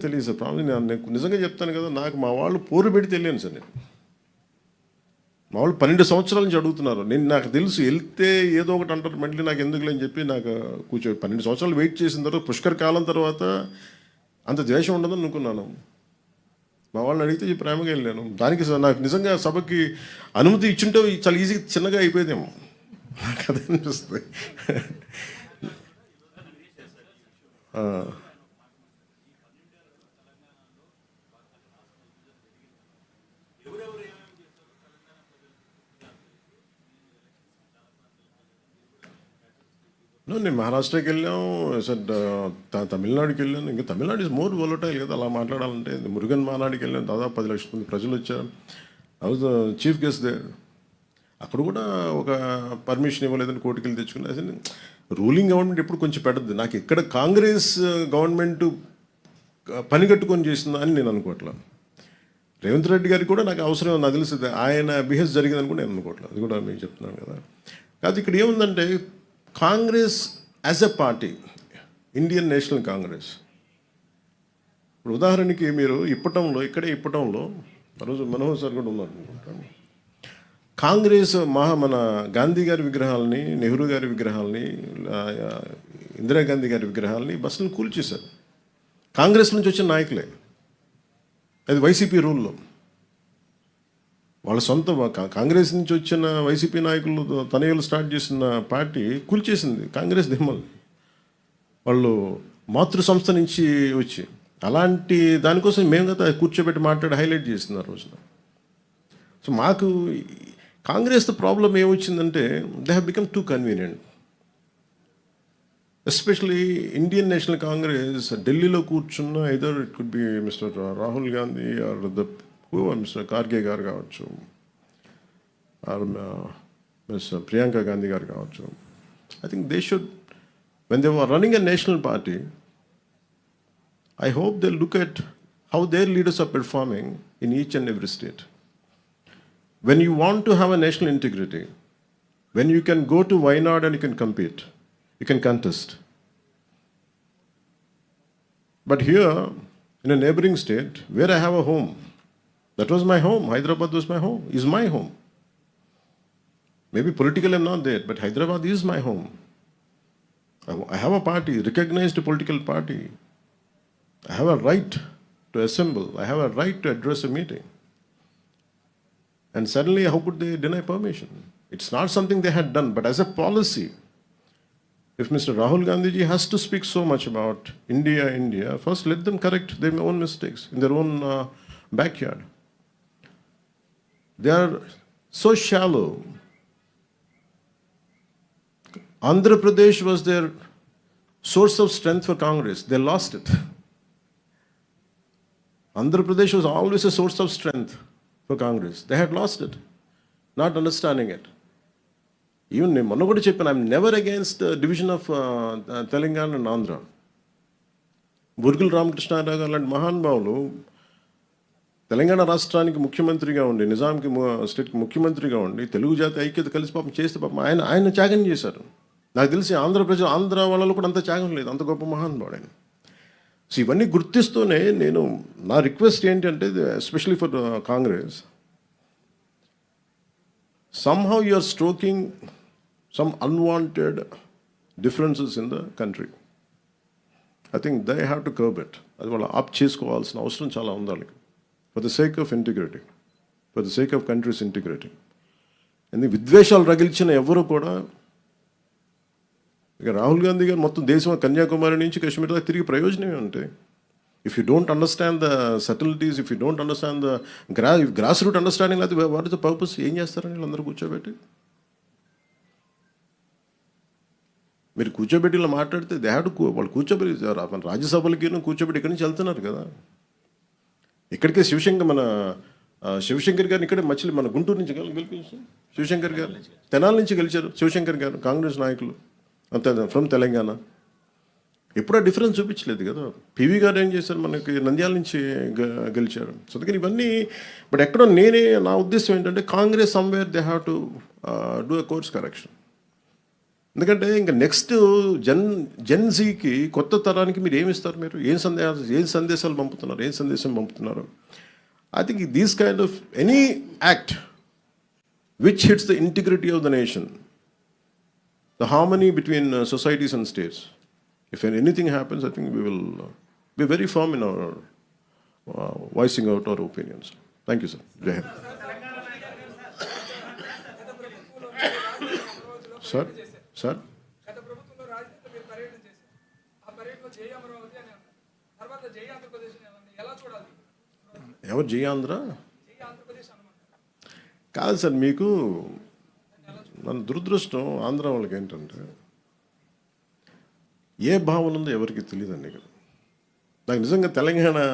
తెలియదు sir. Problem నేను నిజంగా చెప్తాను కదా, నాకు మా వాళ్ళు పోరు పెడితే వెళ్ళాను సార్. నేను మా వాళ్ళు 12 సంవత్సరాల నుంచి అడుగుతున్నారు. నాకు తెలుసు వెళ్తే ఏదో ఒకటి అంటారు, మళ్ళీ నాకు ఎందుకులే అని చెప్పి నాకు 12 సంవత్సరాలు వెయిట్ చేసిన తర్వాత పుష్కర్ కాలం తర్వాత అంత ద్వేషం ఉండదని అనుకున్నాను. మా వాళ్ళని అడిగితే ప్రేమగా వెళ్ళాను. దానికి నాకు నిజంగా సభకి అనుమతి ఇచ్చుంటే చాలా ఈజీగా చిన్నగా అయిపోయేదేమో, నాకు అదే అనిపిస్తుంది. నేను మహారాష్ట్రకి వెళ్ళాం సార్, తమిళనాడుకి వెళ్ళాను. ఇంకా తమిళనాడు ఇస్ మోర్ వోలటైల్ కదా అలా మాట్లాడాలంటే. మురుగన్ మానాడికి వెళ్ళాను, దాదాపు 10 లక్షల మంది ప్రజలు వచ్చారు. అది చీఫ్ గెస్ట్ దే. అక్కడ కూడా ఒక పర్మిషన్ ఇవ్వలేదని కోర్టుకి వెళ్ళి తెచ్చుకున్నా. అసలు రూలింగ్ గవర్నమెంట్ ఎప్పుడు కొంచెం పెడద్దు. నాకు ఇక్కడ కాంగ్రెస్ గవర్నమెంట్ పని కట్టుకొని చేసిందా అని నేను అనుకోవట్లేదు. రేవంత్ రెడ్డి గారికి కూడా నాకు అవసరం నాకు తెలుస్తుంది, ఆయన బిహేవ్ జరిగిందని కూడా నేను అనుకోవట్లేదు. అది కూడా మీకు చెప్తున్నాను కదా. కాదు ఇక్కడ ఏముందంటే Congress as a party, Indian National Congress, ఇప్పుడు ఉదాహరణకి మీరు ఇప్పటంలో రోజు మనోహర్ సార్ కూడా ఉన్నారు అనుకుంటాను. కాంగ్రెస్ మన గాంధీ గారి విగ్రహాలని, నెహ్రూ గారి విగ్రహాలని, ఇందిరాగాంధీ గారి విగ్రహాలని బస్సులను కూల్చేశారు. కాంగ్రెస్ నుంచి వచ్చిన నాయకులే. అది వైసీపీ రూల్లో. వాళ్ళ సొంత కాంగ్రెస్ నుంచి వచ్చిన వైసీపీ నాయకులు తనయులు స్టార్ట్ చేసిన పార్టీ కూల్చేసింది కాంగ్రెస్ దిమ్మలు. వాళ్ళు మాతృ సంస్థ నుంచి వచ్చి అలాంటి దానికోసం మేము కదా కూర్చోబెట్టి మాట్లాడి హైలైట్ చేసింది ఆ రోజున. సో మాకు కాంగ్రెస్ ప్రాబ్లం ఏమొచ్చిందంటే they have become too convenient. Especially Indian National Congress ఢిల్లీలో కూర్చున్న either it could be mister Rahul Gandhi or mister Kharge గారు కావచ్చు, ఆర్ మిస్టర్ ప్రియాంక గాంధీ గారు కావచ్చు. I think they should, when they were running a national party, I hope they'll look at how their leaders are performing in each and every state. When you want to have a national integrity, when you can go to Wayanad and you can compete, you can contest. But here, in a neighboring state, where I have a home, that was my home, Hyderabad was my home, is my home. Maybe politically I'm not there, but Hyderabad is my home. I have a party, recognized political party. I have a right to assemble. I have a right to address a meeting. And suddenly, how could they deny permission? It's not something they had done, but as a policy, if Mr. Rahul Gandhi ji has to speak so much about India, first let them correct their own mistakes in their own backyard. They are so shallow. Andhra Pradesh was their source of strength for Congress. They lost it. Andhra Pradesh was always a source of strength for Congress. They had lost it, not understanding it. Even మొన్న కూడా చెప్పాను, I'm never against division of Telangana and Andhra. Burgula Ramakrishnarao గారు లాంటి మహానుభావులు తెలంగాణ రాష్ట్రానికి ముఖ్యమంత్రిగా ఉండి, నిజాంకి స్టేట్కి ముఖ్యమంత్రిగా ఉండి తెలుగు జాతి ఐక్యత కలిసి పాపం చేస్తే పాపం ఆయన త్యాగం చేశారు. నాకు తెలిసి ఆంధ్ర వాళ్ళలో కూడా అంత త్యాగం లేదు, అంత గొప్ప మహానుభావుడు ఆయన. సో ఇవన్నీ గుర్తిస్తూనే నేను నా రిక్వెస్ట్ ఏంటంటే, especially for Congress, somehow you are stoking some unwanted differences in the country. I think they have to curb it. అది వాళ్ళు ఆప్ చేసుకోవాల్సిన అవసరం చాలా ఉంది వాళ్ళకి, for the sake of integrity, for the sake of countries integrity. ఎందుకు విద్వేషాలు రగిల్చిన ఎవరు కూడా, ఇక రాహుల్ గాంధీ గారు మొత్తం దేశం కన్యాకుమారి నుంచి కాశ్మీర్ దాకా తిరిగి ప్రయోజనమే ఉంటాయి. If you don't understand the subtleties, if you don't understand the grass root understanding, అది వాట్ ఇస్ ద పర్పస్? ఏం చేస్తారని వీళ్ళందరూ కూర్చోబెట్టి మీరు కూర్చోబెట్టి ఇలా మాట్లాడితే దే హ్యావ్ టు, వాళ్ళు కూర్చోబెట్టి మన రాజ్యసభలకి కూర్చోబెట్టి ఇక్కడి నుంచి వెళ్తున్నారు కదా. ఇక్కడికే శివశంకర్ గారిని ఇక్కడే మన గుంటూరు నుంచి గెలిపించారు. శివశంకర్ గారు తెనాల నుంచి గెలిచారు. శివశంకర్ గారు కాంగ్రెస్ నాయకులు అంతే, ఫ్రమ్ తెలంగాణ. ఎప్పుడూ డిఫరెన్స్ చూపించలేదు కదా. పివి గారు ఏం చేశారు, మనకి నంద్యాల నుంచి గెలిచారు. సో అందుకని ఇవన్నీ, బట్ ఎక్కడో నా ఉద్దేశం ఏంటంటే Congress somewhere they have to do a course correction. ఎందుకంటే ఇంకా నెక్స్ట్ జెన్జీకి కొత్త తరానికి మీరు ఏమి ఇస్తారు? మీరు ఏం సందేశాలు పంపుతున్నారు? ఏం సందేశం పంపుతున్నారు? I think these kind of any act which hits the integrity of the nation, the harmony between societies and states, if anything happens, I think we will be very firm in our voicing out our opinions. Thank you sir. జై హింద్. Sir sir గత ప్రభుత్వంలో రాజధానిలో మీరు పర్యటన చేశారు. ఆ పర్యటనలో జై అమరావతి అని అన్నారు. తర్వాత జై ఆంధ్రప్రదేశ్ అని అన్నారు. ఎలా చూడాలి? ఎవరు జై ఆంధ్ర? జై ఆంధ్రప్రదేశ్ అనమాట. కాదు సార్, మీకు మన దురదృష్టం ఆంధ్ర వాళ్ళకి ఏంటంటే ఏ భావన ఉందో ఎవరికి తెలియదండి. నాకు నిజంగా తెలంగాణ